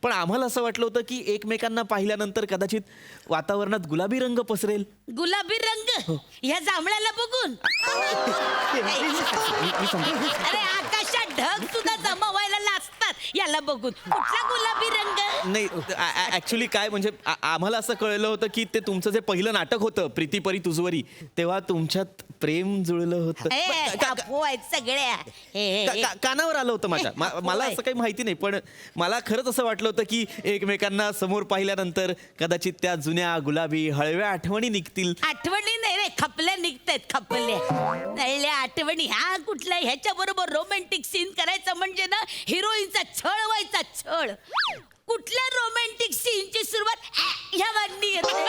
पण आम्हाला असं वाटलं होतं की एकमेकांना पाहिल्यानंतर कदाचित वातावरणात गुलाबी रंग पसरेल. गुलाबी रंग ह्या जांभळ्याला बघून. अरे आकाशात ढग सुद्धा जमा व्हायला लाजतात याला बघून. कुठला गुलाबी रंग? नाही ऍक्च्युली काय म्हणजे आम्हाला असं कळलं होतं की ते तुमचं जे पहिलं नाटक होतं प्रीती परी तुझवरी, तेव्हा तुमच्यात प्रेम जुळलं होतं. सगळ्या कानावर आलं होतं माझ्या. मला असं काही माहिती नाही, पण मला खरंच असं वाटलं होतं की एकमेकांना समोर पाहिल्यानंतर कदाचित त्या जुन्या गुलाबी हळव्या आठवणी निघतील. आठवणी नाही रे, खपल्या निघतायत. खपल्या आठवणी. ह्या कुठल्या ह्याच्या बरोबर रोमॅन्टिक सीन करायचं म्हणजे ना हिरोईनचा छळ व्हायचा. छळ. कुठल्या रोमॅन्टिक सीनची सुरुवात ह्या वागणी येते.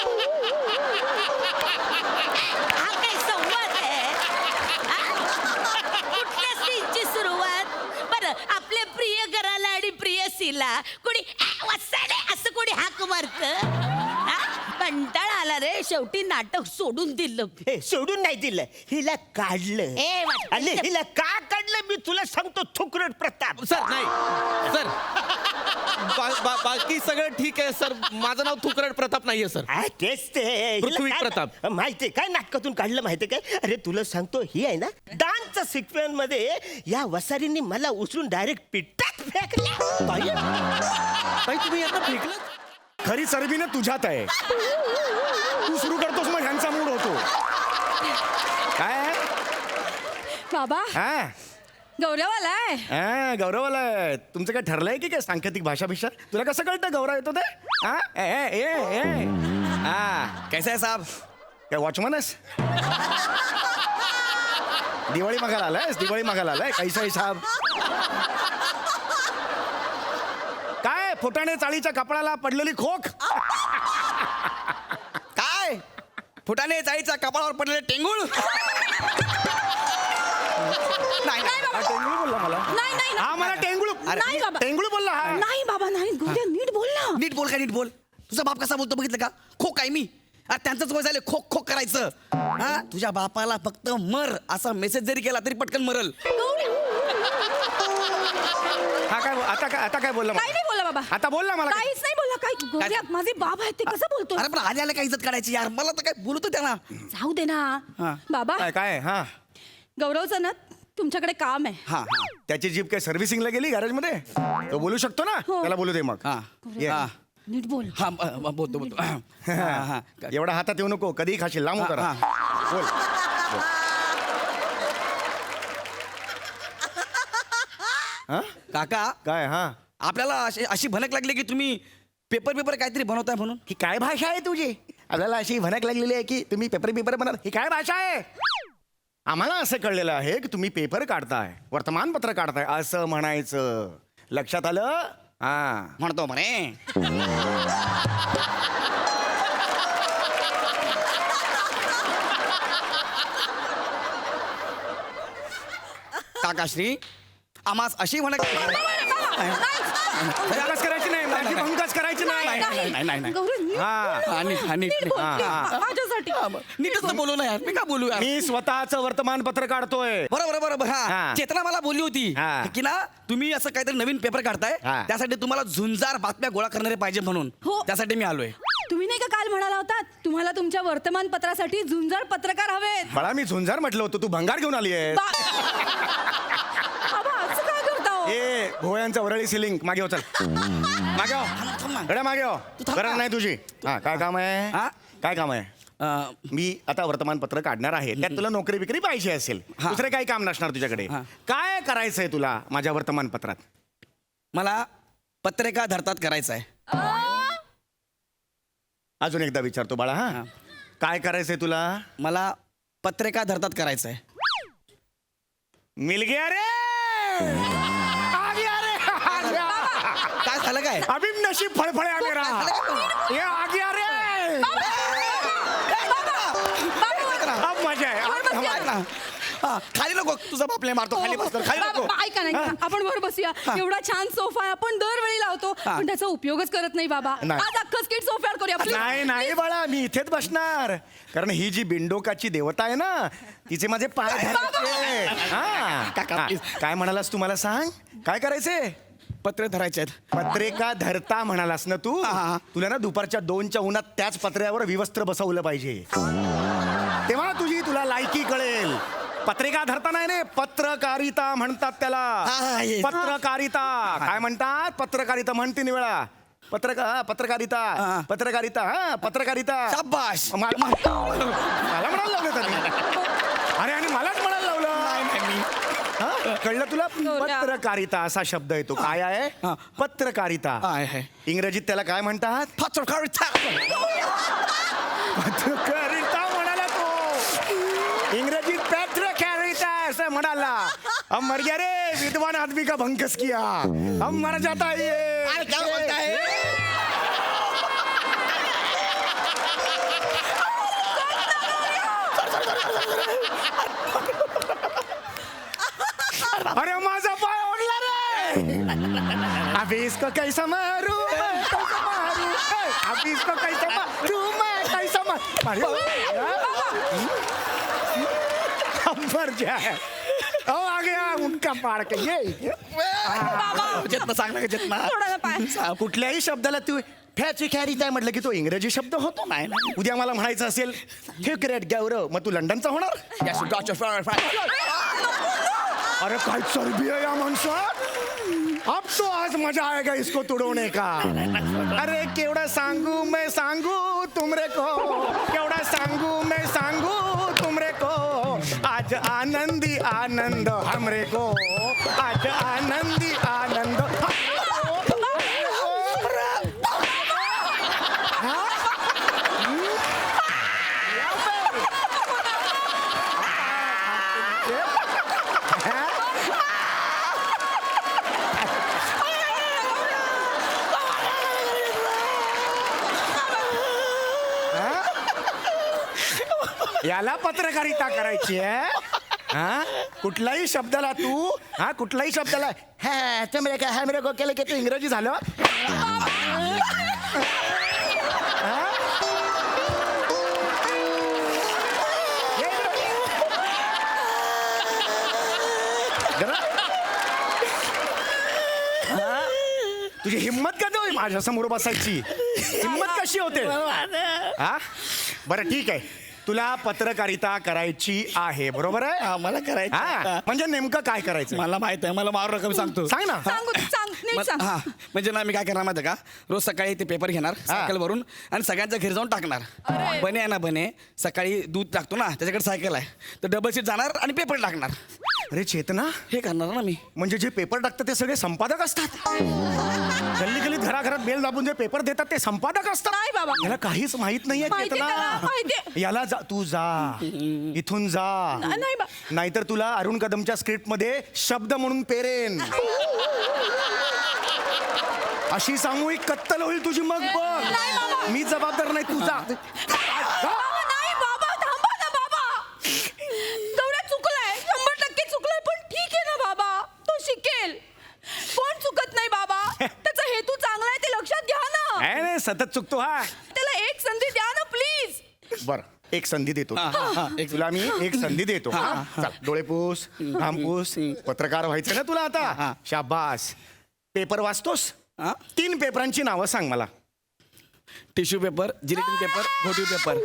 हा काय संवाद आहे? कुठल्या सीनची सुरुवात? बरं, आपल्या प्रियकराला आणि प्रियसीला कोणी वसाडे असं कोणी हाक मारतं? कंटाळा आला रे. शेवटी नाटक सोडून दिलं. हे सोडून नाही दिलं, हिला काढलं. आणि हिला का काढलं मी तुला सांगतो. थुकरट प्रताप. सर नाही सर, बाकी सगळं ठीक आहे सर. माझं नाव थुकरट प्रताप नाहीये सर. तेच ते हिला पृथ्वी काय- प्रताप. माहितीये काय नाटकातून काढलं माहितीये काय? अरे तुला सांगतो, ही आहे ना डान्सच्या सिक्वेन्स मध्ये या वसारींनी मला उचलून डायरेक्ट पिठात फेकलं. ताई तुम्ही यांना फेकलं? खरी चरबी ना तुझ्यात आहे. तू सुरू करतोस मग ह्यांचा मूड होतो. काय बाबा हा गौरव आलाय. हा गौरव आलाय. तुमचं काय ठरलंय की काय सांकेतिक भाषा भिषा? तुला कसं कळतं गौरव येतो ते? हा ए ए ए ए हा कैसा आहे साहब? काय वॉचमन आहेस? दिवाळी मागायला आलायस? दिवाळी मागायला आलाय? कैसा आहे साहब? काय फुटाणे चाळीच्या कपड्याला पडलेली खोक? काय फुटाने चाळीच्या कपाळावर पडलेले टेंगुळ? नाही नाही हा, टेंगुळ बोलला मला. नाही नाही हा मला टेंगुळ नाही बाबा. टेंगुळ बोलला हा. नाही बाबा नाही. गौऱ्या नीट बोल ना. नीट बोल. काय नीट बोल? तुझा बाप कसा बोलतो बघितलं का? खोक आहे मी. अरे त्यांचंच वय झालं खोक खोक करायचं. हा तुझ्या बापाला फक्त मर असा मेसेज जरी केला तरी पटकन मरल. हा काय आता काय बोलला काही नाही बोलला बाबा. आता बोलला मला. काहीच नाही बोलला. काय गौऱ्या माझे बाप आहेत ते कसं बोलतो? अरे पण आल्याला काय इज्जत काढायची यार. मला तर काय बोलतो त्यांना. जाऊ दे ना बाबा. काय काय हा गौरवचं ना तुमच्याकडे काम आहे. हा हा त्याची जीप काय सर्व्हिसिंगला गेली गॅरेज मध्ये? तो बोलू शकतो ना? हो. त्याला बोलू दे मग. हा ये. हा नीट बोल. हा बोलतो बोलतो. हा हा एवढा हातात येऊ नको. कधीही खाशील. लांब उतारा. हा. बोल. हा? काका काय हा आपल्याला अशी भनक लागली की तुम्ही पेपर काहीतरी बनवताय म्हणून. ही काय भाषा आहे तुझी? आपल्याला अशी भनक लागलेली आहे की तुम्ही पेपर बनवता. ही काय भाषा आहे? आम्हाला असं कळलेलं आहे की तुम्ही पेपर काढताय, वर्तमानपत्र काढताय असं म्हणायचं. लक्षात आलं? हा म्हणतो म्हणे. काकाश्री आम्हास अशी म्हणत भंकच करायची नाही. माझी भंकच करायची नाही. गौरव नीट हा. बोल ना. नीट नीट बोल. हा. माझ्यासाठी. नीटच तर बोलू ना यार. मी का बोलू यार? मी स्वतःच वर्तमानपत्र काढतोय. बरोबर हा हा. चेतना मला बोलली होती हा. की ना तुम्ही असं काहीतरी नवीन पेपर काढताय हा. त्यासाठी तुम्हाला झुंजार बातम्या गोळा करणारे पाहिजे म्हणून. हो. त्यासाठी मी आलोय. तुम्ही नाही का काल म्हणाला होतात तुम्हाला तुमच्या वर्तमानपत्रासाठी झुंजार पत्रकार हवेत? मला मी झुंजार म्हटलं होतं. तू भंगार घेऊन आली आहे. बाबा असं काय करता हो? ए भोयांचा वरळी सिलिंग मागे हो. चल मागे हो. थांब ना. गड्या मागे हो. थांब गरज ना. नाही तुझी. हा काय काम आहे? हा? काय काम आहे? मी आता वर्तमानपत्र काढणार आहे. त्यात तुला नोकरी बिकरी पाहिजे असेल. हा. दुसरे काही काम नसणार तुझ्याकडे. हा. काय करायचंय तुला माझ्या वर्तमानपत्रात? मला पत्रिका धरतात करायचं आहे. अजून एकदा विचारतो बाळा. हा काय करायचंय तुला? मला पत्रिका धरतात करायचं आहे. मिल गया रे. आ गया रे. आ गया. काय झालं काय? अभी नशीब फळफळ्या मेरा. ये आ गया रे. अब मजा आहे. ऐक ना. हा, खाली नको. तुझा बापले मारतो. खाली बस. खाली नको. बाबा, ऐका नाही आपण वर बसूया. एवढा छान सोफा आहे आपण दरवेळी लावतो हा. पण त्याचा उपयोगच करत नाही बाबा. नाही. आज अख्खं स्किट सोफ्यावर करूया please. नाही नाही बाळा, मी इथेच बसणार. कारण ही जी बिंडोकाची देवता आहे ना, तिचे माझे पाय धरायचे. हा. काका, हा. please. काय म्हणालास तू मला सांग? काय करायचंय? पत्रे धरायचे आहेत. पत्रिका धरता म्हणालास ना तू हा. तुला ना दुपारच्या 2च्या उन्हात त्याच पत्र्यावर विवस्त्र बसवलं पाहिजे तेव्हा तुला लायकी कळेल. पत्रिका धरता नाही रे, पत्रकारिता म्हणतात त्याला. हा, yes. पत्रकारिता काय म्हणतात? पत्रकारिता म्हणते वेळा. पत्रकारिता हा. पत्रकारिता हा पत्रकारिता. शाबाश. मला म्हणायला लावलं त्यांनी. अरे आणि मलाच म्हणायला लावलं. हा? कळलं तुला? पत्रकारिता असा शब्द येतो. काय आहे? हा. पत्रकारिता. आहे. इंग्रजीत त्याला काय म्हणतात? पत्रकारिता. पत्रकारिता म्हणाला तो. इंग्रजीत पत्रकारिता असं म्हणाला. हम मर गया रे, विद्वान आदमी का भंकस किया, हम मर जाता है ये. अरे क्या बोलता है? अरे माझा पाय ओढला रे. अभी इसको कैसा मारू मैं, कैसा मारू. अभी इसको कैसा मारू मैं, कैसा मारू. हम मर जाए. ओ आ गया उनका पाड़ के ये. चेतना सांग ना चेतना. थोडा पाय. कुठल्याही शब्दाला तू फॅचिकॅरिता म्हटलं की तो इंग्रजी शब्द होतो. नाही ना. उद्या मला म्हणायचं असेल थिकरेट गौरव, मग तू लंडनचा होणार. Yes, you got your fire. अरे काय चरबी आहे या माणसात. अब तो आज मजा आएगा इसको तुडवणे का. अरे केवढा सांगू मैं सांगू तुमरे को, केवढा सांगू मैं सांगू तुमरे को. आज आनंदी आनंद हमरे को, आज आनंदी आनंद. याला पत्रकारिता करायची आहे. हा कुठल्याही शब्दाला तू कुठल्याही शब्दाला हा तुमरे का हमरे को केलं की तू इंग्रजी झालं. तुझी हिम्मत कधी होई माझ्या समोर बसायची. हिम्मत कशी होते. हा बरं ठीक आहे, तुला पत्रकारिता करायची आहे बरोबर आहे. हा, मला करायचं. हा म्हणजे नेमकं काय करायचं मला माहित आहे. मला मारू नका मी सांगतो. सांग ना. सांग नीट सांग. हा म्हणजे ना मी काय करणार माहिती आहे का, रोज सकाळी ते पेपर घेणार सायकल वरून आणि सगळ्यांच्या घरी जाऊन टाकणार. बने आहे ना बने, सकाळी दूध टाकतो ना त्याच्याकडे सायकल आहे, तर डबल सीट जाणार आणि पेपर टाकणार. अरे चेतना, हे करणार ना मी. म्हणजे जे पेपर टाकतात ते सगळे संपादक असतात. गल्ली गल्लीत घराघरात बेल दाबून जे पेपर देतात ते संपादक असतात. नाही बाबा. याला काहीच माहित नाहीये माहिती त्याला, चेतना. माहिती. याला जा, तू जा इथून जा. नाही बा. नाहीतर तुला अरुण कदमच्या स्क्रिप्ट मध्ये शब्द म्हणून पेरेन. अशी सामूहिक कत्तल होईल तुझी. मग नाही बाबा. बघ मी जबाबदार नाही, तू जा. नाही बाबा, थांबा ना बाबा. गौऱ्या चुकलाय, 100% चुकलाय, पण ठीक आहे ना बाबा, तो शिकेल. कोण चुकत नाही बाबा. त्याचा हेतू चांगला आहे ते लक्षात घ्या ना. नाही सतत चुकतो हा. त्याला एक संधी द्या ना प्लीज. बर एक संधी देतो. एक तुला मी एक संधी देतो. चल डोळे पुस, घाम पुस. पत्रकार व्हायचं ना तुला आता. शाबास. पेपर वाचतोस. 3 पेपरांची नावं सांग मला. टिश्यू पेपर, जिलेटिन पेपर, घोटीव पेपर.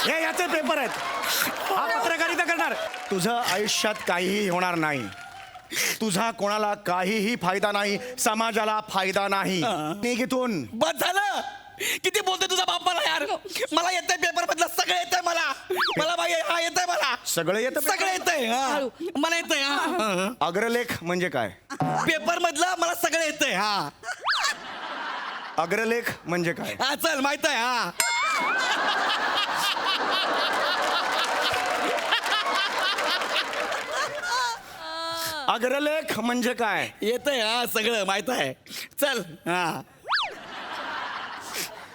हे याचे पेपर आहेत. हा पत्रकारिता करणार. तुझं आयुष्यात काहीही होणार नाही. तुझा कोणाला काहीही फायदा नाही, समाजाला फायदा नाही. निघ इथून. बस झालं. किती बोलतोय तुझा बाप मला यार. मला येतंय पेपर मधलं सगळं येतंय मला. मला बाई हा येतंय मला. सगळं येतं. सगळं येतंय. मला येतंय. अग्रलेख म्हणजे काय? पेपर मधलं मला सगळं येतंय. हा अग्रलेख म्हणजे काय? हा चल माहित आहे. हा अग्रलेख म्हणजे काय? येतंय. हा सगळं माहित आहे. चल. हा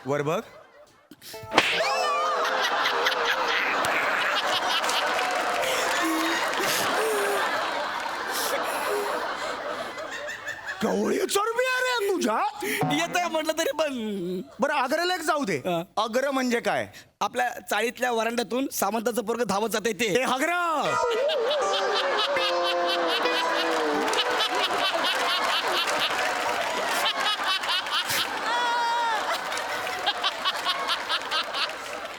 वर बघ. गवळी चरबी अरे तू. तुझ्या येतं म्हटलं तरी पण बरं आग्र्याला एक जाऊ दे. हा. अग्र म्हणजे काय? आपल्या चाळीतल्या वरांड्यातून सामंताचं पोरग धावत जाते ते ते हग्र.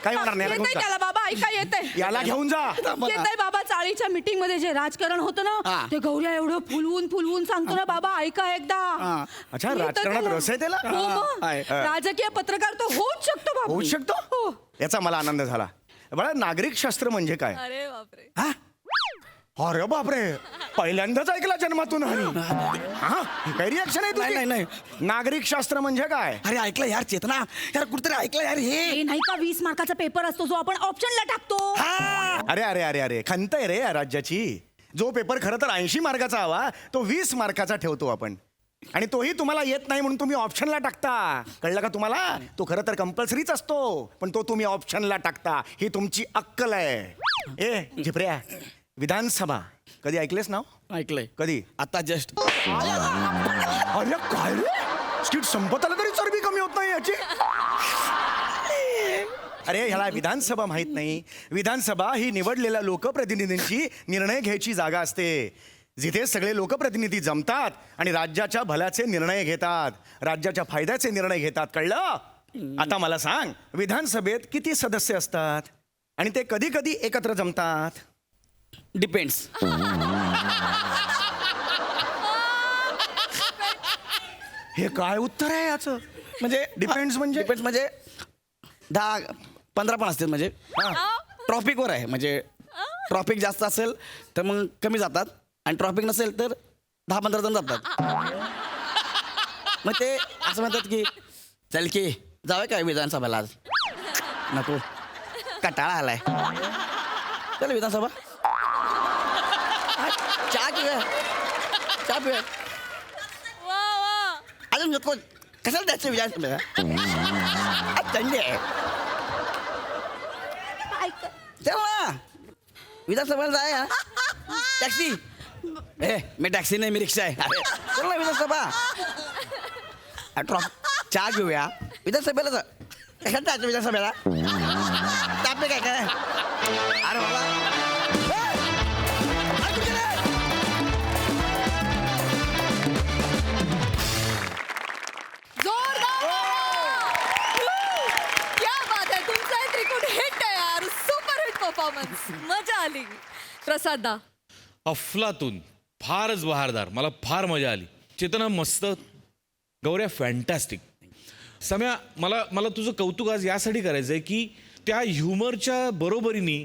काही होणार नाही, याला येतंय घेऊन त्याला जा. बाबा ऐका येतंय याला घेऊन जा. येतंय बाबा. चाळीच्या मीटिंग मध्ये जे राजकारण होतं ना हा. ते गौऱ्या एवढं फुलवून सांगतो ना बाबा ऐका एकदा. हा. अच्छा, येतं राजकारणात त्याला. रस आहे त्याला? हो मग. आहे. राजकीय पत्रकार तो होऊच शकतो बाबा. होऊ शकतो. हो. याचा मला आनंद झाला. बघा, नागरिक शास्त्र म्हणजे काय? अरे बापरे. हा? अरे बापरे, पहिल्यांदाच ऐकला जन्मातून हरी. हा, काय रिॲक्शन आहे नाही, नाही, तुझी? नागरिक शास्त्र म्हणजे काय? अरे ऐकलं यार चेतना यार कुठतरी ऐकलं यार हे हे नाही का 20 मार्काचा पेपर असतो जो आपण ऑप्शनला टाकतो. हा. अरे अरे अरे अरे, खंत आहे रे या राज्याची. जो पेपर खरं तर 80 मार्काचा हवा तो 20 मार्काचा ठेवतो आपण, आणि तोही तुम्हाला येत नाही म्हणून तुम्ही ऑप्शनला टाकता. कळलं का तुम्हाला? तो खरं तर कंपल्सरीच असतो, पण तो तुम्ही ऑप्शनला टाकता. ही तुमची अक्कल आहे. ए झिपऱ्या, विधानसभा कधी ऐकलेस नाव? ऐकलंय कधी? आता जस्ट अरे काय रे, स्किट संपत आलं तरी चरबी कमी होत नाही याची. अरे ह्याला विधानसभा माहित नाही. विधानसभा ही निवडलेल्या लोकप्रतिनिधींची निर्णय घ्यायची जागा असते, जिथे सगळे लोकप्रतिनिधी जमतात आणि राज्याच्या भल्याचे निर्णय घेतात, राज्याच्या फायद्याचे निर्णय घेतात. कळलं? आता मला सांग, विधानसभेत किती सदस्य असतात आणि ते कधी कधी एकत्र जमतात? डिपेंड्स. हे काय उत्तर आहे याचं? म्हणजे डिपेंड्स म्हणजे? डिपेंड्स म्हणजे 10-15 पण असतील. म्हणजे ट्रॉफिकवर आहे. म्हणजे ट्रॉफिक जास्त असेल तर मग कमी जातात, आणि ट्रॉफिक नसेल तर 10-15 जण जातात. मग ते असं म्हणतात की चल की जाऊया काय विधानसभेला आज. नको, कटाळा आलाय. चल विधानसभा, चहा पिऊया, चहा पिऊया. अजून नको, कशाला द्यायचं विधानसभेला? आज थंडी आहे. चल ना विधानसभेला जाय. टॅक्सी? ए मी टॅक्सी नाही, मी रिक्षा आहे. अरे, चल ना विधानसभा. चहा घेऊया, विधानसभेला जा. कशाला जायचं विधानसभेला? तापले काय काय? अरे बाबा, क्या बात आहे. तुमचा एक त्रिकोण हिट आहे यार. Super hit performance. मजा आली. प्रसाद दा. अफलातून फारच बहारदार. मला फार मजा आली. चेतना मस्त, गौऱ्या फॅन्टॅस्टिक. सम्या, मला तुझं कौतुक आज यासाठी करायचं आहे की त्या ह्युमरच्या बरोबरीने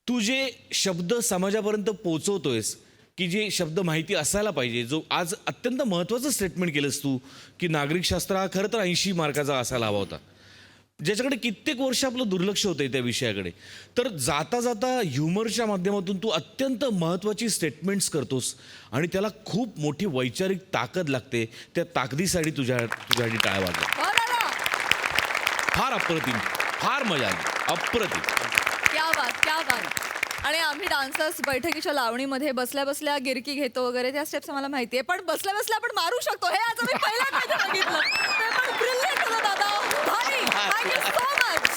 तू जे शब्द समाजापर्यंत पोचवतोयस, की जे शब्द माहिती असायला पाहिजे, जो आज अत्यंत महत्त्वाचं स्टेटमेंट केलंस तू की नागरिकशास्त्र हा खरं तर 80 मार्काचा असायला हवा होता, ज्याच्याकडे कित्येक वर्ष आपलं दुर्लक्ष होतंय त्या विषयाकडे. तर जाता जाता ह्युमरच्या माध्यमातून तू अत्यंत महत्त्वाची स्टेटमेंट्स करतोस आणि त्याला खूप मोठी वैचारिक ताकद लागते. त्या ताकदीसाठी तुझ्यासाठी टाळ्या वाजल्या. फार अप्रतिम, फार मजा आली, अप्रतिम. क्या बात, क्या बात. आणि आम्ही डान्सर्स बैठकीच्या लावणीमध्ये बसल्या बसल्या गिरकी घेतो वगैरे, त्या स्टेप्स आम्हाला माहितीये, पण बसल्या बसल्या आपण मारू शकतो हे आज आम्ही पहिल्यांदा बघितलं. ते पण ब्रिलियंट होतं दादा. भारी. Thank you so much.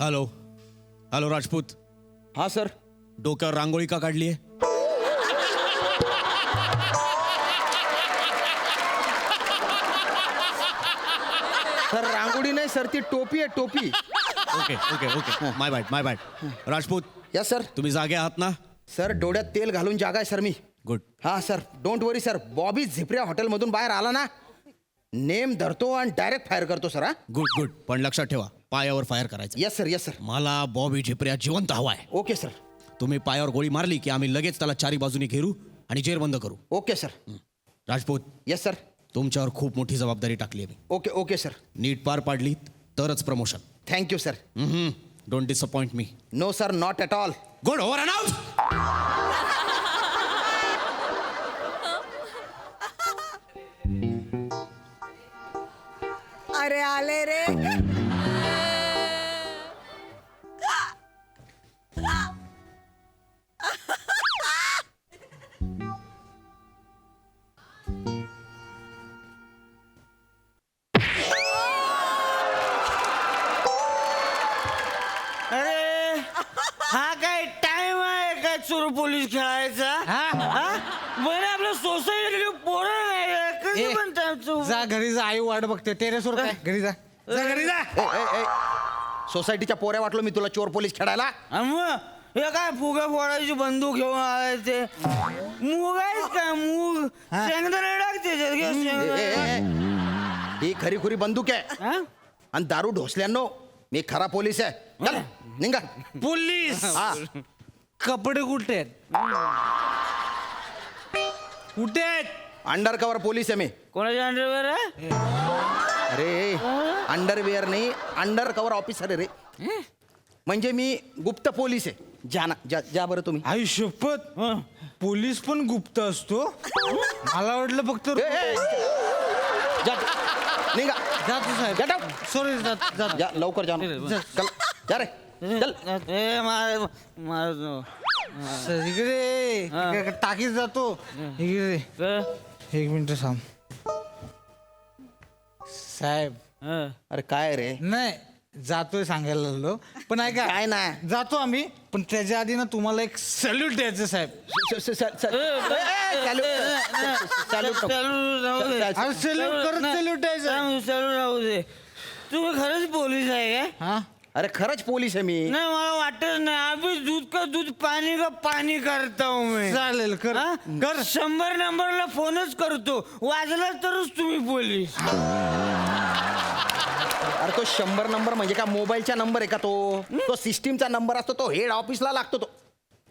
Hello hello Rajput. हा सर. डोक्यावर रांगोळी का काढली आहे? सर रांगोळी नाही सर, ती टोपी आहे, टोपी. ओके ओके ओके, माय बॅड. Rajput, yes sir. तुम्ही जागे आहात ना? सर डोळ्यात तेल घालून जागा आहे सर मी. गुड. हा sir, don't worry sir. Bobby Jhiprya हॉटेलमधून बाहेर आला ना, नेम धरतो आणि डायरेक्ट फायर करतो सर. हा गुड गुड, पण लक्षात ठेवा, पायावर फायर करायचं. Yes sir, yes sir. मला बॉबी झिपऱ्या जिवंत हवाय. Okay sir. तुम्ही पायावर गोळी मारली की आम्ही लगेच त्याला चारी बाजूनी घेरू आणि जेर बंद करू. Okay sir. Rajput, yes sir. तुमच्यावर खूप मोठी जबाबदारी टाकली आहे मी. Okay okay sir. नीट पार पाडली तरच promotion. Thank you sir. Don't disappoint me. No sir, not at all. Good, over and out. अरे आले रे. अरे हा काय टाइम आहे काय चोर पोलीस खेळायचा? बरं आपल्या सोसायटीतली पोरं नाही कधी पण त्यांचं जा घरी जा, आई वाट बघते. टेरेसवर काय घरी जा, जा घरी जा. सोसायटीच्या पोऱ्या वाटलो मी तुला चोर पोलीस खेळायला. हे काय फुगा फोडायची बंदूक घेऊन आलाय ते मूग आहेत का मूग शेंगदाणे टाकते ही खरी खुरी बंदूक आहे आणि दारू ढोसल्यांनो मी खरा पोलीस आहे. चल निघा. पोलीस हा कपडे कुठे आहेत? कुठे आहेत? अंडर कवर पोलीस आहे मी. कोणाच्या अंडरवेअर आहे? अरे अंडरवेअर नाही, अंडर कवर ऑफिसर आहे रे. म्हणजे मी गुप्त पोलीस आहे. जा ना, जा बरं तुम्ही. आई शपथ, पोलीस पण गुप्त असतो? मला वाटलं फक्त जा निघा. जातो साहेब. Get out. सॉरी, जात जा लवकर जा ना. चल जा रे चल. इकडे टाकीत जातो. इकडे एक मिनिट थांब साहेब. अरे काय रे? नाही जातोय सांगायला लागलो, पण ऐका काय नाही. जातो आम्ही, पण त्याच्या आधी ना तुम्हाला एक सॅल्यूट द्यायचं साहेब. अरे सॅल्यूट करत सॅल्यूट द्यायचं. राहू दे. तुम्ही खरंच पोलीस आहे काय? हा अरे खरंच पोलीस आहे मी. नाही मला वाटत नाही. अभी दूध का दूध पाणी का पाणी करता हूं मैं. चालेल कर हा? कर. 100 नंबरला फोनच करतो. वाजला तरच तुम्ही पोलीस. अरे तो 100 नंबर म्हणजे का मोबाईलचा नंबर आहे का तो सिस्टीमचा नंबर असतो. तो हेड ऑफिसला लागतो तो.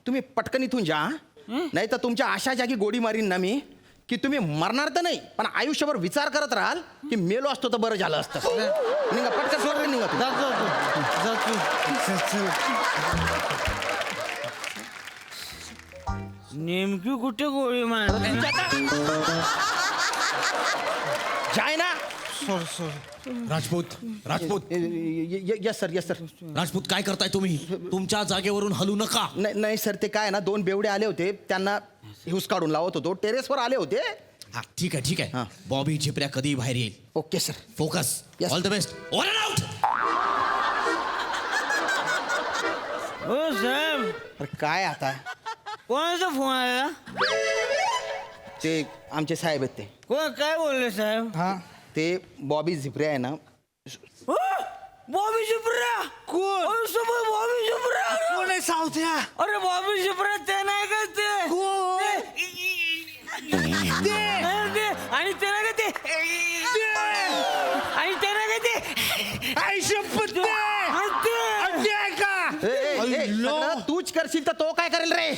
तुम्ही पटकन इथून जा, नाही तर तुमच्या अशा जागी गोडी मारीन ना मी की तुम्ही मरणार तर नाही पण आयुष्यभर विचार करत राहाल की मेलो असतो तर बरं झालं असतं. निघा पटकन सोडून निघा तू. जातो. नेमकी कुठे गोळी मारली? जाय ना. Sorry. Rajput yes sir yes sir. Rajput काय करताय तुम्ही? तुमच्या जागेवरून हलू नका. नाही सर ते काय ना 2 बेवडे आले होते त्यांना हिऊस काढून लावत होतो. टेरेसवर आले होते. हा ठीक आहे हा. बॉबी झिपऱ्या कधी बाहेर येईल. Okay sir. Focus. Yes. All the best. Over and out. हो साहेब, अरे काय आता कोणाचा फोन आला? ते आमचे साहेब आहेत ते. कोण काय बोलले साहेब? हा ते बॉबी झिपरे आहे ना. बॉबी शिपरा कोण? बॉबी शिपरा कोण आहे सावत्या? अरे बॉबी शिपरा ते नाही का ते? आणि ते नाही का ते? आणि ते नाही का ते? आई शपथ सगळं तूच करशील तर तो काय करेल रे?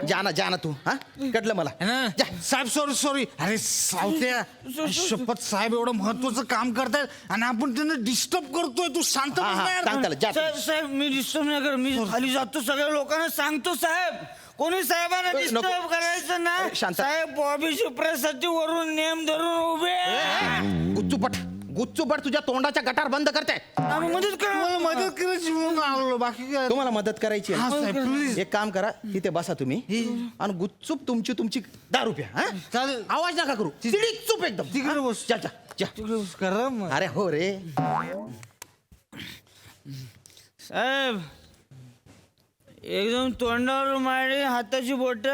जा ना तू. हा कटलं मला. जा. साहेब सॉरी. अरे सावत्या, शपथ साहेब एवढं महत्वाचं काम करतायत आणि आपण त्यांना डिस्टर्ब करतोय. तू शांत बस ना यार. सांग त्याला जा. साहेब मी डिस्टर्ब नाही कर. मी खाली जातो सगळ्या लोकांना सांगतो साहेब. कोणी साहेबांना नको. डिस्टर्ब करायचं ना. शांत. साहेब बॉबी शिपरासाठी वरून नेम धरून उभे. गुच्चूपट तुझ्या तोंडाच्या गटार बंद करते. आम्ही मदत करा. मला मदत करायची म्हणून आलो, बाकी काय. तुम्हाला मदत करायची हा, साहेब, आहे. please. एक काम करा तिथे बसा तुम्ही आणि गुच्चूप तुमची दारू प्या. हा? चालेल. आवाज नका करू. चूप एकदम. तिकडे बस. जा. तिकडे बस. करा मग. अरे हो रे. साहेब एकदम तोंडावर मारली हाताची बोट.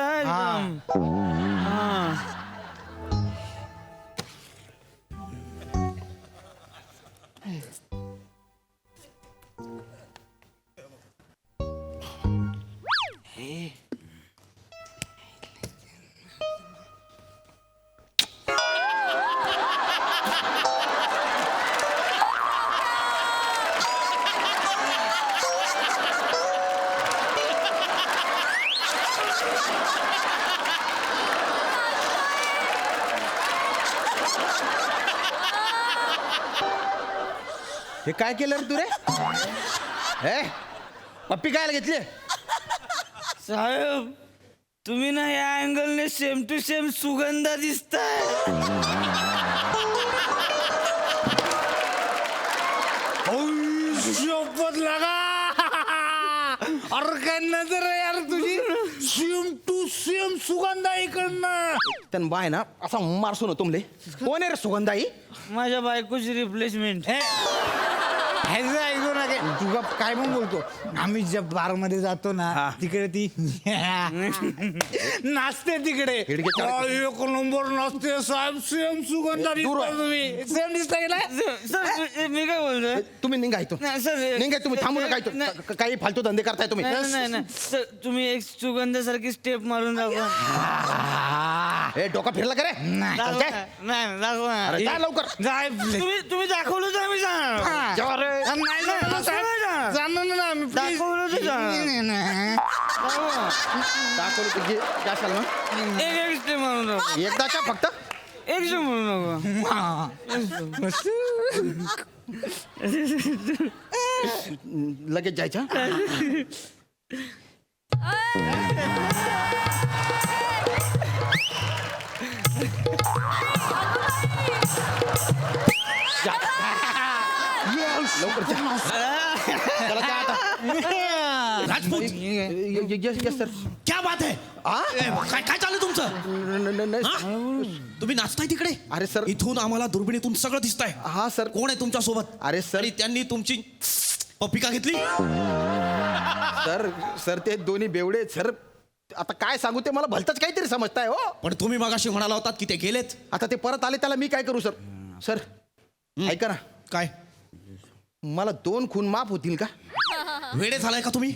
हे काय केलं रे तू रे? हे पप्पी काय घेतली? साहेब तुम्ही ना या अँगलने सेम टू सेम सुगंधा दिसताय. काय नजर आहे यार तुझी सेम टू सेम सुगंधाईकडनं. त्यान बाय ना असा मारसो ना तुमले. कोण आहे रे सुगंधाई? माझ्या बायकोची रिप्लेसमेंट. ह्याचं ऐकू नका तुझा काय पण बोलतो. आम्ही ज्या बार मध्ये जातो ना तिकडे ती नाचते तिकडे. एक नंबर नाचते साहेब. सेम सुगंधा तुम्ही सेम दिसता गेला. सर मी काय बोलतोय? तुम्ही निघायतो नाही, सर निघाय तुम्ही थांबू नका इथं. काही फालतू धंदे करताय तुम्ही. नाही सर तुम्ही एक सुगंधासारखी स्टेप मारून दाखवा. ए डोका फिरला का रे? नाही दाखवा ना. अरे जा लवकर. तुम्ही दाखवलं तर आम्ही जाणार. जा रे. नाही जाणार ना आम्ही दाखवलं तर जाणार. दाखवलं तुझी काय चाल ना एक स्टेप मारून दाखवा. एकदाच्या फक्त. एक स्टेप मारून दाखवा. लगेच जायचं. लवकर जा. चला जा आता. Rajput yes sir. क्या बात है? काय काय चालू तुमचं? हा? तुम्ही नाचताय तिकडे? अरे सर. इथून आम्हाला दुर्बिणीतून सगळं दिसतंय. हा सर. कोण आहे तुमच्या सोबत? अरे सर. आणि त्यांनी तुमची पप्पी का घेतली? सर ते दोन्ही बेवडे सर. आता काय सांगू ते मला भलतच काहीतरी समजताय हो. पण तुम्ही मगाशी म्हणाला होतात की ते गेलेत. आता ते परत आले त्याला मी काय करू सर. सर ऐका ना. काय मला 2 खून माफ होतील का? वेडे झालाय का तुम्ही?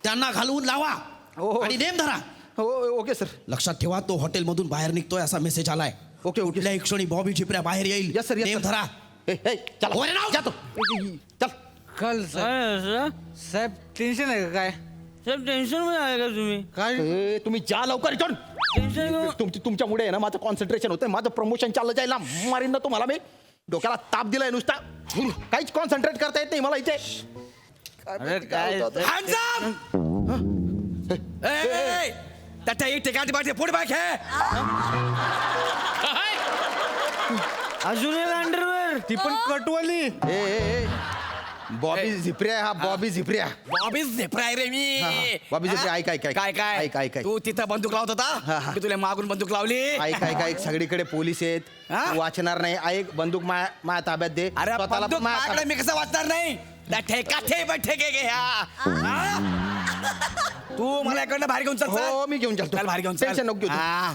त्यांना घालवून लावा हो. आणि नेम धरा. हो ओके सर. लक्षात ठेवा तो हॉटेलमधून बाहेर निघतोय असा मेसेज आलाय. Okay okay. कुठल्याही क्षणी बॉबी झिपऱ्या बाहेर येईल. Yes sir yes name sir. धरा. चल वर नाव. जातो. चल. काल साहेब टेन्शन आहे का काय? साहेब टेन्शन मध्ये आहे का तुम्ही? काय ए, तुम्ही जा लवकर इथून. टेन्शन तुमच्यामुळे आहे ना माझं कॉन्सन्ट्रेशन होतंय. माझं प्रमोशन चाललं जायला मारीन ना तुम्हाला मी. डोक्याला ताप दिलाय नुसता. काहीच कॉन्सन्ट्रेट करता येत नाही मला इथे. अरे काय Hands up! त्या एक ठिकाणी पाहिजे पुढे बाय खेळ. अजून एक अंडरवेअर. ती पण कटवाली. ए बॉबी झिपऱ्या. हा बॉबी झिपऱ्या. बॉबी झेपराय रे मी. बॉबी झिपऱ्या. ऐक ऐक ऐक. काय काय ऐक ऐक ऐक. तू तिथं बंदूक लावत होता मी तुला मागून बंदूक लावली. ऐक ऐक ऐक. सगळीकडे पोलीस आहेत. हा? तू वाचणार नाही. ऐक बंदूक माझ्या ताब्यात दे. अरे स्वतःला बंदूक माझ्या माझ्याकडे मी कसं वाचणार नाही? त्या ठेका ठेके घ्या. तू मला इकडनं बाहेर घेऊन चल. हो मी घेऊन चालतो. चल बाहेर घेऊन चल. टेन्शन नको घेऊ तू. हा.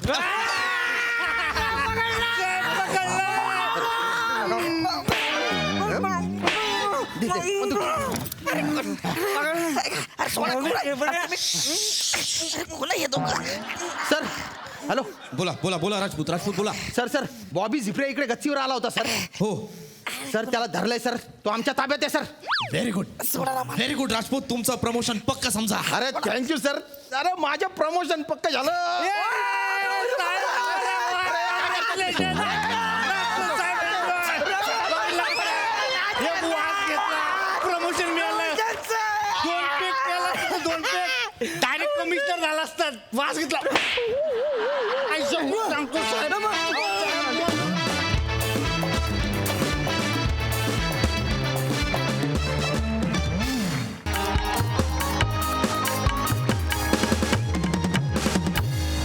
दे, दे, बंदूक. Sir hello. बोला बोला बोला राजपूत राजपूत बोला. सर बॉबी झिपऱ्या इकडे गच्चीवर आला होता सर. हो सर त्याला धरलंय सर. तो आमच्या ताब्यात आहे सर. Very good Rajput. तुमचं प्रमोशन पक्क समजा. अरे थँक्यू सर. अरे माझं प्रमोशन पक्क झालं. प्रमोशन मिळालं. 2 पेक केला. 2 पेक डायरेक्ट कमिशनर झाला असतात. वास घेतला. आई शपथ सांगतो साहेब.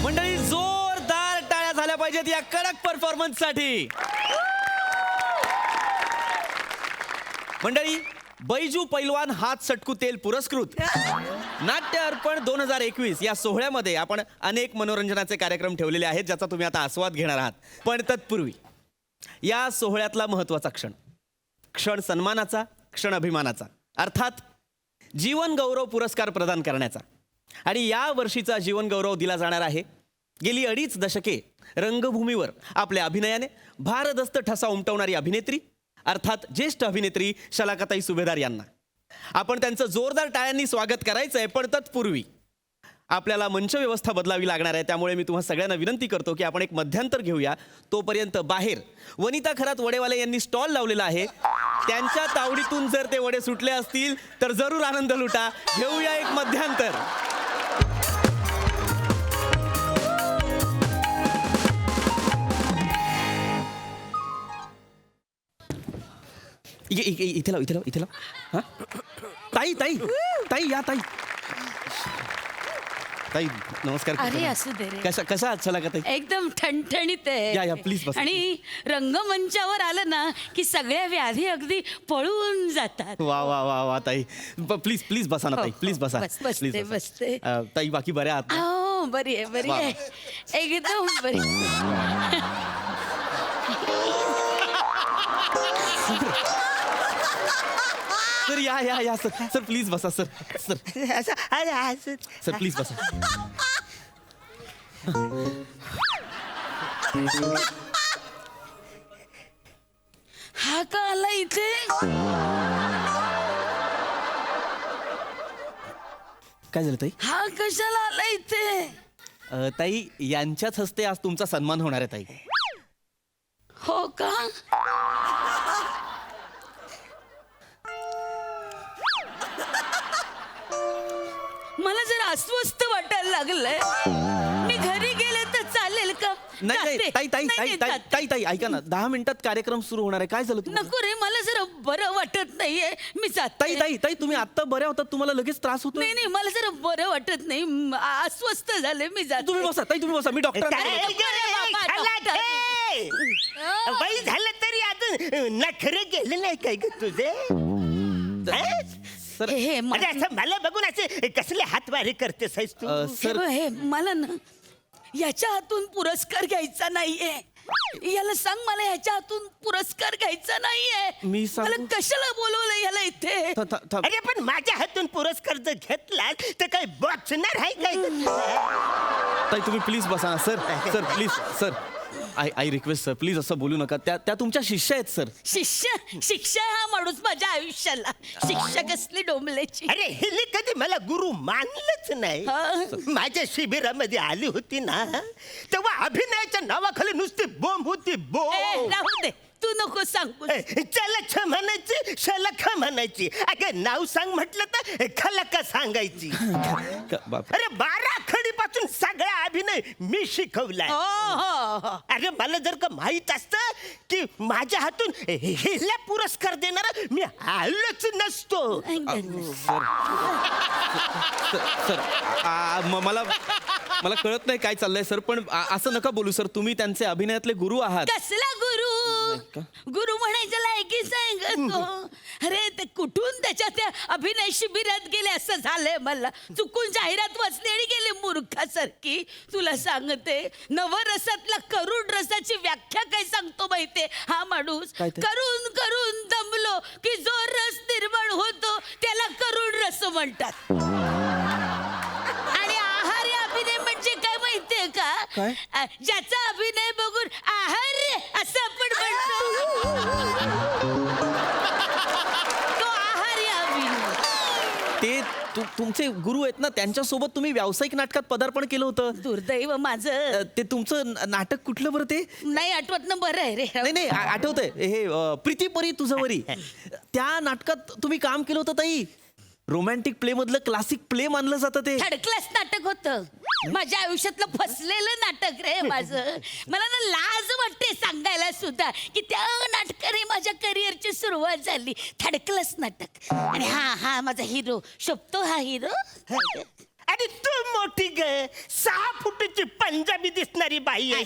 मंडळी जोरदार टाळ्या झाल्या पाहिजेत या कडक परफॉर्मन्स साठी. मंडळी बैजू पैलवान हात सटकू तेल पुरस्कृत नाट्य अर्पण 2021 या सोहळ्यामध्ये आपण अनेक मनोरंजनाचे कार्यक्रम ठेवलेले आहेत ज्याचा तुम्ही आता आस्वाद घेणार आहात. पण तत्पूर्वी या सोहळ्यातला महत्वाचा क्षण सन्मानाचा, क्षण अभिमानाचा, अर्थात जीवन गौरव पुरस्कार प्रदान करण्याचा. आणि या वर्षीचा जीवन गौरव दिला जाणार आहे गेली 2.5 दशके रंगभूमीवर आपल्या अभिनयाने भारदस्त ठसा उमटवणारी अभिनेत्री अर्थात ज्येष्ठ अभिनेत्री शलाकाताई सुभेदार यांना. आपण त्यांचं जोरदार टाळ्यांनी स्वागत करायचं आहे. पण तत्पूर्वी आपल्याला मंच व्यवस्था बदलावी लागणार आहे. त्यामुळे मी तुम्हा सगळ्यांना विनंती करतो की आपण एक मध्यंतर घेऊया. तोपर्यंत बाहेर वनिता खरात वडेवाले यांनी स्टॉल लावलेला आहे. त्यांच्या तावडीतून जर ते वडे सुटले असतील तर जरूर आनंद लुटा. घेऊया एक मध्यंतर. इथे लाव. हा ताई ताई ताई या ताई. ताई नमस्कार. अरे असू दे रे. कशा आहात चला का ताई? एकदम ठणठणीत या, आहे please बसा. आणि रंगमंचावर आलं ना की सगळ्या व्याधी अगदी पळून जातात. वा वा वा वा ताई प्लीज बसा ना ताई प्लीज बसा. बसते, Please बसा. बसते. ताई बाकी बऱ्या आहात ना? हो बरी आहे बरी वा. आहे एकदम बरी. सर या सर प्लीज बसा सर सर प्लीज बसा. हा का आला इथे? काय झालं ताई? हा कशाला आला इथे? ताई यांच्याच हस्ते आज तुमचा सन्मान होणार आहे ताई. हो का? मला जरा अस्वस्थ वाटायला लागलंय. मी घरी गेले तर चालेल का? नाही जाते. ताई ताई नाही, ताई नाही, ताई जाते. ताई ताई ऐका ना 10 मिनिटात कार्यक्रम सुरू होणार आहे. काय झालं तुम्हाला? नको रे मला जरा बरं वाटत नाहीये मी जाते. ताई ताई ताई तुम्ही आता बऱ्या होतात तुम्हाला लगेच त्रास होतो. नाही मला जरा बरं वाटत नाही अस्वस्थ झाले मी जाते. तुम्ही बसा ताई तुम्ही बसा मी डॉक्टर. बाई झालं तरी अजून नखरे गेले नाही काय ग तुझे? सर हे म्हणजे असं मला बघून असे कसले हातवारे करतेस आहेस तू? सर हे मला ना याच्या हातून पुरस्कार घ्यायचा नाहीये. याला सांग मला याच्या हातून पुरस्कार घ्यायचा नाहीये. मी सांगू? मला कशाला बोलवलं याला इथे? अरे पण माझ्या हातून पुरस्कार जर घेतला तर काय बचणार आहे काय? ताई तुम्ही प्लीज बसा ना sir please sir I request sir please असं बोलू नका. त्या तुमच्या शिष्य आहेत सर. शिक्षा हा माणूस माझ्या आयुष्याला शिक्षा कसली डोंबल्याची. अरे हिने कधी मला गुरु मानलंच नाही. माझ्या शिबिरामध्ये आली होती ना तेव्हा अभिनयाच्या नावाखाली नुसती बोंब होती बोंब. राहू दे तू नको सांगू. चलख म्हणायची शलख म्हणायची. अगं नाव सांग म्हटलं तर खलक सांगायची. अरे 12 खडीपासून सगळा अभिनय मी शिकवलाय. अरे मला जर का माहित असतं की माझ्या हातून हिला पुरस्कार देणार मी आलोच नसतो. सर मला कळत नाही काय चाललंय सर पण असं नका बोलू सर. तुम्ही त्यांचे अभिनयातले गुरु आहात. कसला गुरु? गुरु म्हणायच्या लायकीच आहे ग तो. अरे ते कुठून त्याच्या त्या अभिनय शिबिरात गेले असं झालंय मला. चुकून जाहिरात वाचली आणि गेले मूर्खासारखी. तुला सांगते नवरसातला करुण रसाची व्याख्या काय सांगतो माहितीये हा माणूस? करून करून दमलो की जो रस निर्माण होतो त्याला करुण रस म्हणतात. आणि आहार्य अभिनय म्हणजे काय माहितीये का? ज्याचा अभिनय बघून आहार्य असं आपण म्हणतो तो आहार्य अभिनय. ते तुमचे गुरु आहेत ना त्यांच्यासोबत तुम्ही व्यावसायिक नाटकात पदार्पण केलं होतं. दुर्दैव माझं. ते तुमचं नाटक कुठलं बरं ते? नाही आठवत ना. बरं आहे रे. नाही आठवतंय हे प्रीतीपरी तुझवरी त्या नाटकात तुम्ही काम केलं होतं ताई. रोमॅन्टिक प्ले मधलं क्लासिक प्ले मानलं जातं ते. थर्ड क्लास नाटक होतं. माझ्या आयुष्यातलं फसलेलं नाटक रे माझं. मला ना लाज वाटते सांगायला सुद्धा की त्या नाटकाने माझ्या करिअरची सुरुवात झाली. थर्ड क्लास नाटक. आणि हा माझा हिरो शोभतो हा हिरो. अरे तू मोठी ग 6 फुटाची पंजाबी दिसणारी बाई आहे.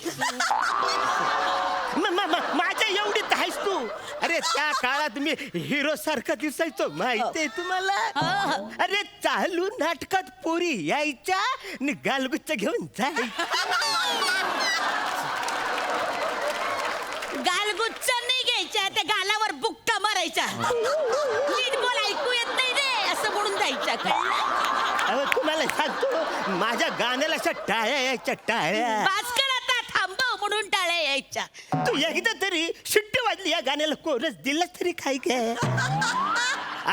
माझ्या एवढीच आहेस तू. अरे त्या काळात मी हिरो सारखा दिसायचो माहितीये तुम्हाला? अरे चालू नाटकात पोरी यायच्या आणि गालगुच्च घेऊन जायच्या. गालगुच्चा नाही घ्यायच्या त्या गालावर बुक्का मारायच्या. नीट बोल ऐकू येत नाही रे असं म्हणून जायच्या. अहो तुम्हाला सांगतो माझ्या गाण्याला अशा टाळ्या यायच्या टाळ्या. भास्कर आता थांबव म्हणून टाळ्या यायच्या. तू एकदा तरी शिट्टी वाजली या गाण्याला कोरस दिला तरी काय काय?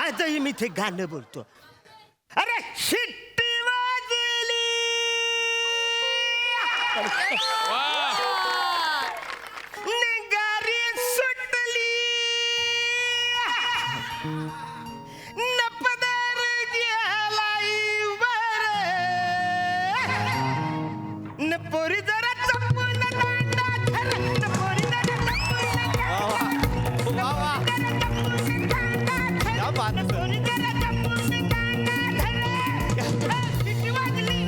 आजही मी ते गाणं बोलतो. अरे शिट्टी वाजली निगारी सुटली नपदर गेलाई वर नपोरी जरा चपून दांडा धर नपोरी जरा चपून नपोरी जरा चपून दांडा धर शिट्टी वाजली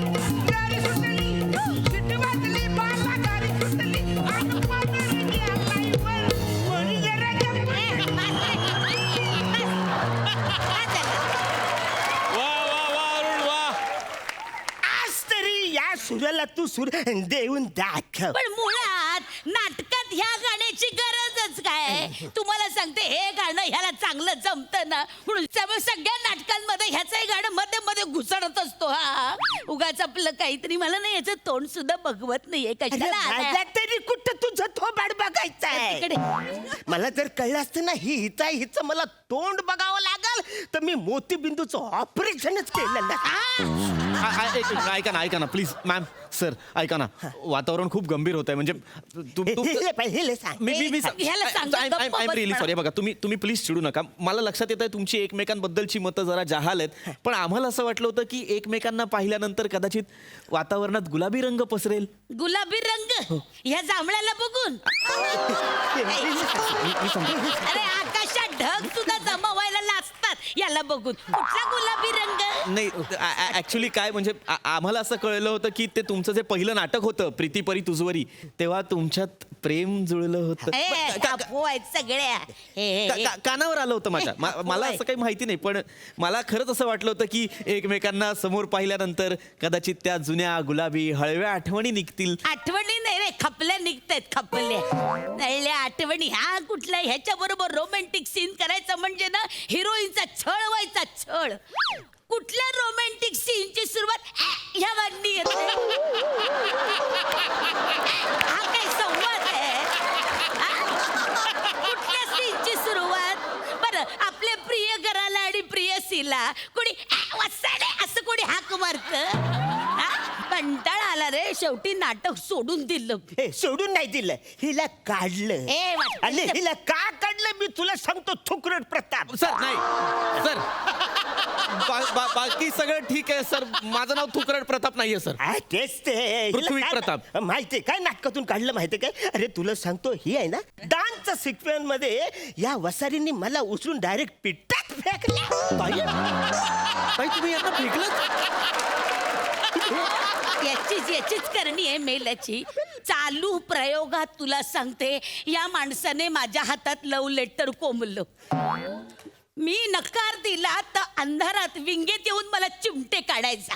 सुराला तू सूर देऊन दाखव. पण मुळात नाटकात ह्या गाण्याची गरजच काय? तुम्हाला सांगते हे गाणं ह्याला चांगलं जमतं ना, म्हणून त्यामुळे सगळ्या नाटकांमध्ये ह्याचंही गाणं मध्ये मध्ये घुसळत असतो. हा उगाच आपलं काहीतरी, मला नाही याचं तोंड सुद्धा बघवत नाहीये अरे कशाला आलाय? माझा तरी कुठं तुझं थोबाड बघायचंय. तिकडे. मला जर कळलं असतं ना ही हिचा हिचं मला तोंड बघावं लागल तर मी मोतीबिंदूचं ऑपरेशनच केलं ना. ऐका ना प्लीज मॅम सर ऐका ना, वातावरण खूप गंभीर होत आहे. म्हणजे हिले सांग. ह्याला सांगा, गप्प आय एम बस रिअली म्हणा. सॉरी. बघा तुम्ही प्लीज चिडू नका. मला लक्षात येत आहे तुमची एकमेकांबद्दलची मतं जरा जहाल आहेत, पण आम्हाला असं वाटलं होतं की एकमेकांना पाहिल्यानंतर कदाचित वातावरणात गुलाबी रंग पसरेल. गुलाबी रंग ह्या जांभळ्याला बघून? अरे आकाशात ढग सुद्धा जमावायला लाजतात याला बघून. कुठला गुलाबी रंग? नाही ऍक्च्युली काय म्हणजे आम्हाला असं कळलं होतं की ते तुमचं जे पहिलं नाटक होतं प्रीती परी तुझवरी, तेव्हा तुमच्यात प्रेम जुळलं होतं. सगळ्या कानावर आलं होतं माझ्या. मला असं काही माहिती नाही, पण मला खरंच असं वाटलं होतं की एकमेकांना समोर पाहिल्यानंतर कदाचित त्या जुन्या गुलाबी हळव्या आठवणी निघतील. आठवणी नाही रे, खपल्या निघतायत, खपल्या. नळल्या आठवणी ह्या कुठल्या? ह्याच्या बरोबर रोमॅन्टिक सीन करायचं म्हणजे ना हिरोईनचा छळ व्हायचा, छळ. कुठल्या रोमॅन्टिक सीनची सुरुवात ह्या वाटणी येते? हा काय संवाद आहे? कुठल्या सीनची सुरुवात? बरं, आपल्या प्रिय घराला आणि प्रियसीला कोणी वसाडे असं कोणी हाक मारतं? कंटाळा आला रे, शेवटी नाटक सोडून दिलं. हे सोडून नाही दिलं, हिला काढलं. आणि हिला का काढलं मी तुला सांगतो. थुकरट प्रताप. सर नाही सर, बाकी सगळं ठीक आहे सर. माझं नाव थुकरट प्रताप नाहीये सर. तेच ते पृथ्वी प्रताप. माहितीये काय नाटकातून काढलं माहितीये काय? अरे तुला सांगतो ही आहे ना डान्सच्या सिक्वेन्स मध्ये या वसारींनी मला उचलून डायरेक्ट पिठात फेकलं. ताई तुम्ही यांना फेकलं? याचीच करणी आहे मेल्याची. चालू प्रयोगात तुला सांगते या माणसाने माझ्या हातात लव लेटर कोंबलं. मी नकार दिला तर अंधारात विंगेत येऊन मला चिमटे काढायचा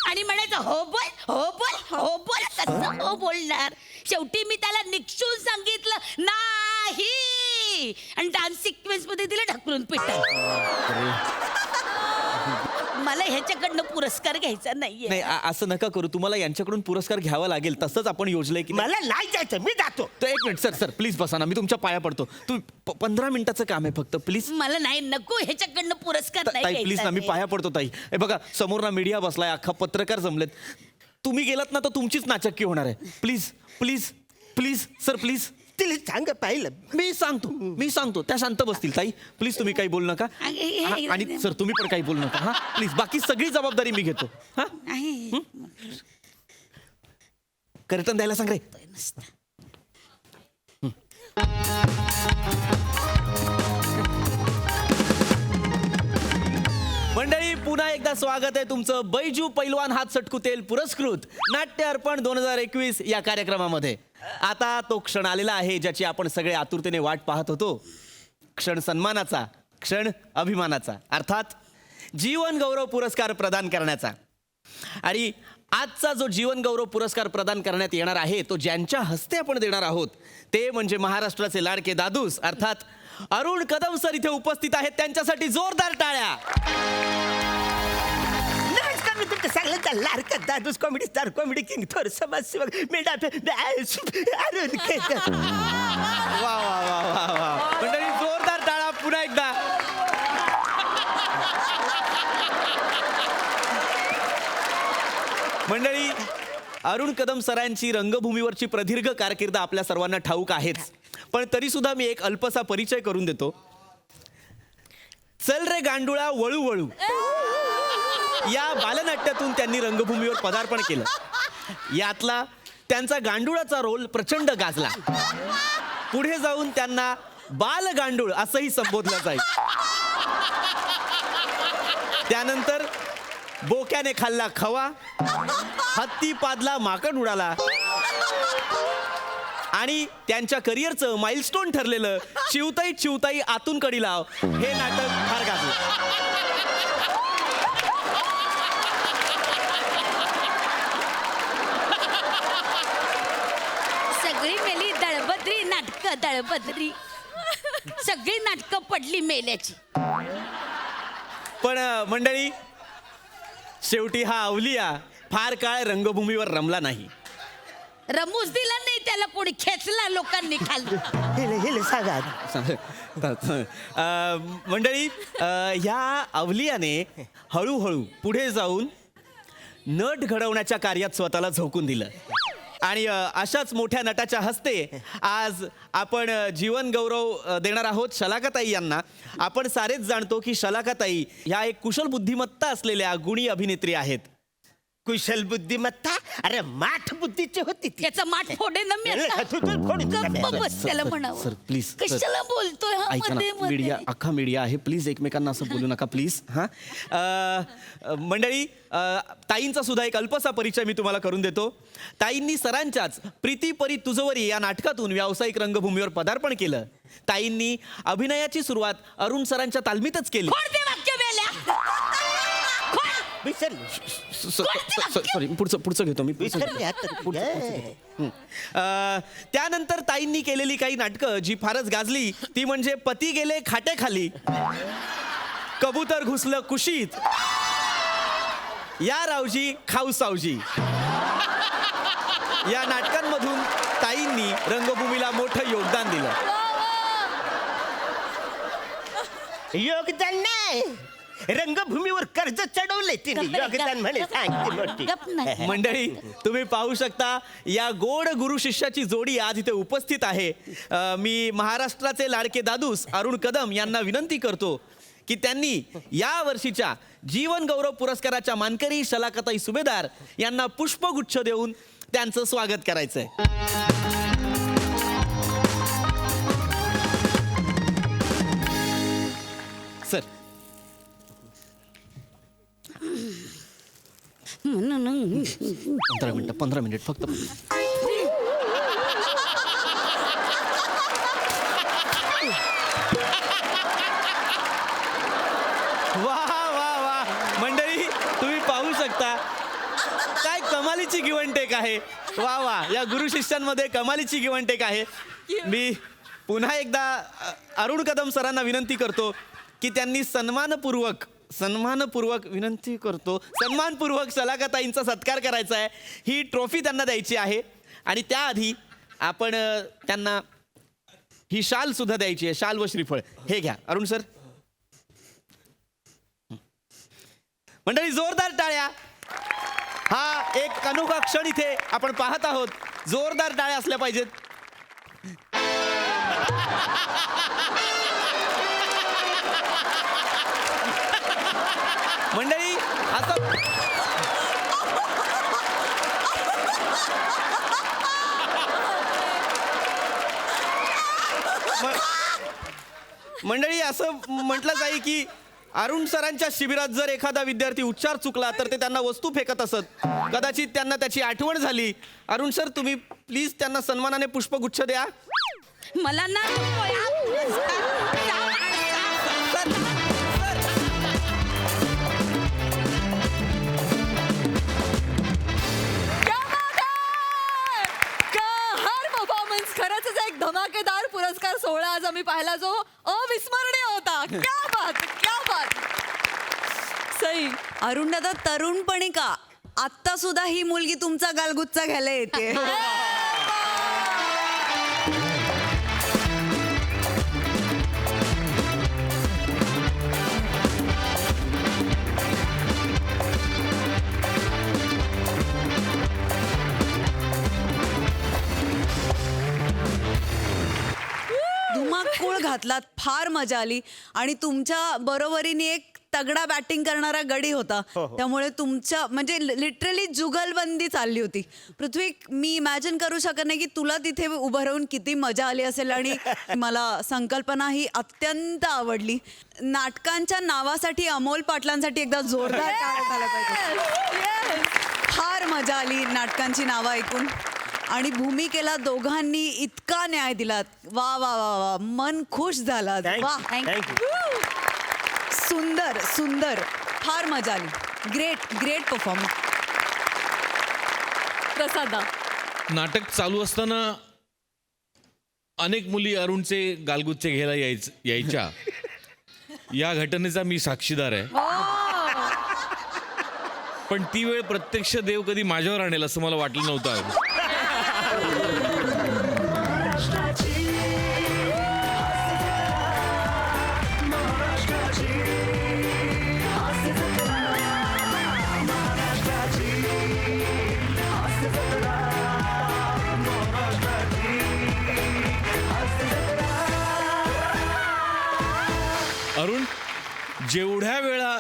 आणि म्हणायचा हो बोल हो बोल हो बोल. कसं हो बोलणार? शेवटी मी त्याला निक्षून सांगितलं नाही आणि डान्स सिक्वेन्स मध्ये दिलं ढकलून पिटा. मला ह्याच्याकडनं पुरस्कार घ्यायचा नाहीये. नाही असं नका करू. तुम्हाला यांच्याकडून पुरस्कार घ्यावा लागेल. तसंच आपण योजलंय की मला नाही जायचं, मी जातो. तो एक मिनिट सर प्लीज बसा ना, मी तुमच्या पाया पडतो. तुम्ही 15 मिनिटाचं काम आहे फक्त प्लीज. मला नाही, नको ह्याच्याकडनं पुरस्कार नाही ताई घ्यायचा. प्लीज ना, मी पाया पडतो ताई. हे बघा समोर ना मीडिया बसलाय, अख्खा पत्रकार जमलेत. तुम्ही गेलात ना तर तुमचीच नाचक्की होणार आहे. Please please please sir please. तिला सांग पाहिलं. मी सांगतो त्या शांत बसतील. ताई प्लीज तुम्ही काही बोलू नका. आणि सर तुम्ही पण काही बोलू नका. हा प्लीज, बाकी सगळी जबाबदारी मी घेतो. हा कर्तन द्यायला सांग रे. मंडळी पुन्हा एकदा स्वागत आहे तुमचं बैजू पैलवान हात सटकू तेल पुरस्कृत नाट्य अर्पण 2021 या कार्यक्रमामध्ये. आता तो क्षण आलेला आहे ज्याची आपण सगळे आतुरतेने वाट पाहत होतो. क्षण सन्मानाचा, क्षण अभिमानाचा, अर्थात जीवन गौरव पुरस्कार प्रदान करण्याचा. आणि आजचा जो जीवन गौरव पुरस्कार प्रदान करण्यात येणार आहे तो ज्यांच्या हस्ते आपण देणार आहोत ते म्हणजे महाराष्ट्राचे लाडके दादूस अर्थात अरुण कदम सर इथे उपस्थित आहेत. त्यांच्यासाठी जोरदार टाळ्या. नमस्कार, मी तुमच्या सगळ्यांचा लाडका दादूस कॉमेडी स्टार, कॉमेडी किंग, थोर समाजसेवक अरुण कदम. वा वा वा वा वा. मंडळी जोरदार टाळा पुन्हा एकदा. मंडळी अरुण कदम सरांची रंगभूमीवरची प्रदीर्घ कारकीर्द आपल्या सर्वांना ठाऊक आहेच, पण तरी सुद्धा मी एक अल्पसा परिचय करून देतो. चल रे गांडुळा वळू वळू या बालनाट्यातून त्यांनी रंगभूमीवर पदार्पण केलं. यातला त्यांचा गांडुळाचा रोल प्रचंड गाजला. पुढे जाऊन त्यांना बाल गांडूळ असंही संबोधलं जाईल. त्यानंतर बोक्याने खाल्ला खवा, हत्ती पादला माकड उडाला आणि त्यांच्या करिअरचं माइलस्टोन ठरलेलं चिवताई चिवताई आतून कडी लाव हे नाटक फार गाजलं. दळपदरी सगळी नाटकं पडली मेल्याची. पण मंडळी, शेवटी हा अवलिया फार काळ रंगभूमीवर रमला नाही. रमूस दिला नाही त्याला, कोणी खेचला लोकांनी खाली. हेले सांगा. मंडळी, ह्या अवलियाने हळूहळू पुढे जाऊन नट घडवण्याच्या कार्यात स्वतःला झोकून दिलं. आणि अशाच मोठ्या नटाच्या हस्ते आज आपण जीवन गौरव देणार आहोत शलाकाताई यांना. आपण सारेच जाणतो की शलाकाताई ह्या एक कुशल बुद्धिमत्ता असलेल्या गुणी अभिनेत्री आहेत. कुशल बुद्धिमत्ता? अरे माठ बुद्धीची होती ती. त्याचा माठ फोडे ना मी आता. गप्प बस त्याला म्हणावं. सर प्लीज, कशाला बोलतोय हा ऐका ना, मध्ये मध्ये? मीडिया, अख्खा मीडिया आहे, प्लीज एकमेकांना असं बोलू नका प्लीज. हां, मंडळी, ताईंचा सुद्धा एक अल्पसा परिचय मी तुम्हाला करून देतो. ताईंनी सरांच्याच प्रीती परी तुझवरी या नाटकातून व्यावसायिक रंगभूमीवर पदार्पण केलं. ताईंनी अभिनयाची सुरुवात अरुण सरांच्या तालमीतच केली. खोड ते वाक्य मेल्या. खोड. सॉरी, पुढचं घेतो मी. त्यानंतर ताईंनी केलेली काही नाटकं जी फारच गाजली ती म्हणजे पती गेले खाटेखाली, कबूतर घुसलं कुशीत, या रावजी खाऊ सावजी. या नाटकांमधून ताईंनी रंगभूमीला मोठं योगदान दिलं. योगदान नाही, रंगभूमीवर कर्ज चढवले तिने. योगदान म्हणे सांगते मोठी. गप नाही. मंडळी, तुम्ही पाहू शकता या गोड गुरु शिष्याची जोडी आज इथे उपस्थित आहे. मी महाराष्ट्राचे लाडके दादूस अरुण कदम यांना विनंती करतो की त्यांनी या वर्षीच्या जीवन गौरव पुरस्काराच्या मानकरी शलाकाताई सुभेदार यांना पुष्पगुच्छ देऊन त्यांचं स्वागत करायचंय. सर, 15 मिनिट फक्त. वा वा वा, मंडळी तुम्ही पाहू शकता काय कमालीची गिव्ह अँड टेक आहे. वा वा, या गुरु शिष्यांमध्ये कमालीची गिव्ह अँड टेक आहे. मी पुन्हा एकदा अरुण कदम सरांना विनंती करतो की त्यांनी सन्मानपूर्वक शलाकाताईंचा सत्कार करायचा आहे. ही ट्रॉफी त्यांना द्यायची आहे आणि त्याआधी आपण त्यांना ही शाल सुद्धा द्यायची आहे. शाल व श्रीफळ हे घ्या अरुण सर. मंडळी, जोरदार टाळ्या. हा एक अनोखा क्षण इथे आपण पाहत आहोत. जोरदार टाळ्या असल्या पाहिजेत. मंडळी, असं मंडळी असं म्हटलं जाईल की अरुण सरांच्या शिबिरात जर एखादा विद्यार्थी उच्चार चुकला तर ते त्यांना वस्तू फेकत असत. कदाचित त्यांना त्याची आठवण झाली. अरुण सर, तुम्ही प्लीज त्यांना सन्मानाने पुष्पगुच्छ द्या. मला ना खरंच एक धमाकेदार पुरस्कार सोहळा आज आम्ही पाहिला जो अविस्मरणीय होता. क्या बात, क्या बात. सई, अरुण दादा, तरुणपणी का आत्ता सुद्धा ही मुलगी तुमचा गालगुच्चा घ्यायला येते. धुमाकूळ घातलात, फार मजा आली आणि तुमच्या बरोबरीने एक तगडा बॅटिंग करणारा गडी होता. त्यामुळे तुमच्या म्हणजे लिटरली जुगलबंदी चालली होती. पृथ्वी, मी इमॅजिन करू शकत नाही की तुला तिथे उभं राहून किती मजा आली असेल. आणि मला संकल्पना ही अत्यंत आवडली. नाटकांच्या नावासाठी अमोल पाटलांसाठी एकदा जोरदार टाळ्या झाल्या पाहिजे. फार मजा आली नाटकांची नावं ऐकून आणि भूमिकेला दोघांनी इतका न्याय दिलात. वा वा वा वा, मन खुश झालं. वा, सुंदर सुंदर, फार मजा आली. Great great performance. प्रसादा, नाटक चालू असताना अनेक मुली अरुणचे गालगुच्चे घ्यायला यायच्या या घटनेचा मी साक्षीदार आहे. पण ती वेळ प्रत्यक्ष देव कधी माझ्यावर आणेल असं मला वाटलं नव्हतं. अरुण, जेवढ्या वेळा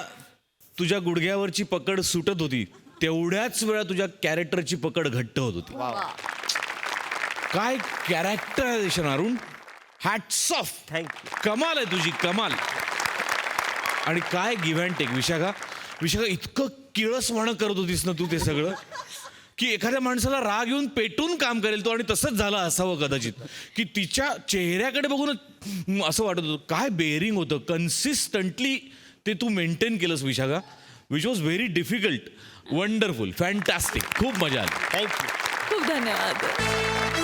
तुझ्या गुडघ्यावरची पकड सुटत होती तेवढ्याच वेळा तुझ्या कॅरेक्टरची पकड घट्ट होत होती. काय characterisation Arun, hats off. Thank you. कमाल आहे तुझी, कमाल. आणि काय गिव्ह अँड टेक. विशाखा, इतकं किळसवाणं करत होतीस ना तू ते सगळं, की एखाद्या माणसाला राग येऊन पेटून काम करेल तो. आणि तसंच झालं असावं कदाचित, की तिच्या चेहऱ्याकडे बघून असं वाटत होतं काय बेअरिंग होतं. कन्सिस्टंटली ते तू मेंटेन केलंस Vishakha, which was very difficult. Wonderful, fantastic, खूप मजा आली. थँक्यू. खूप धन्यवाद.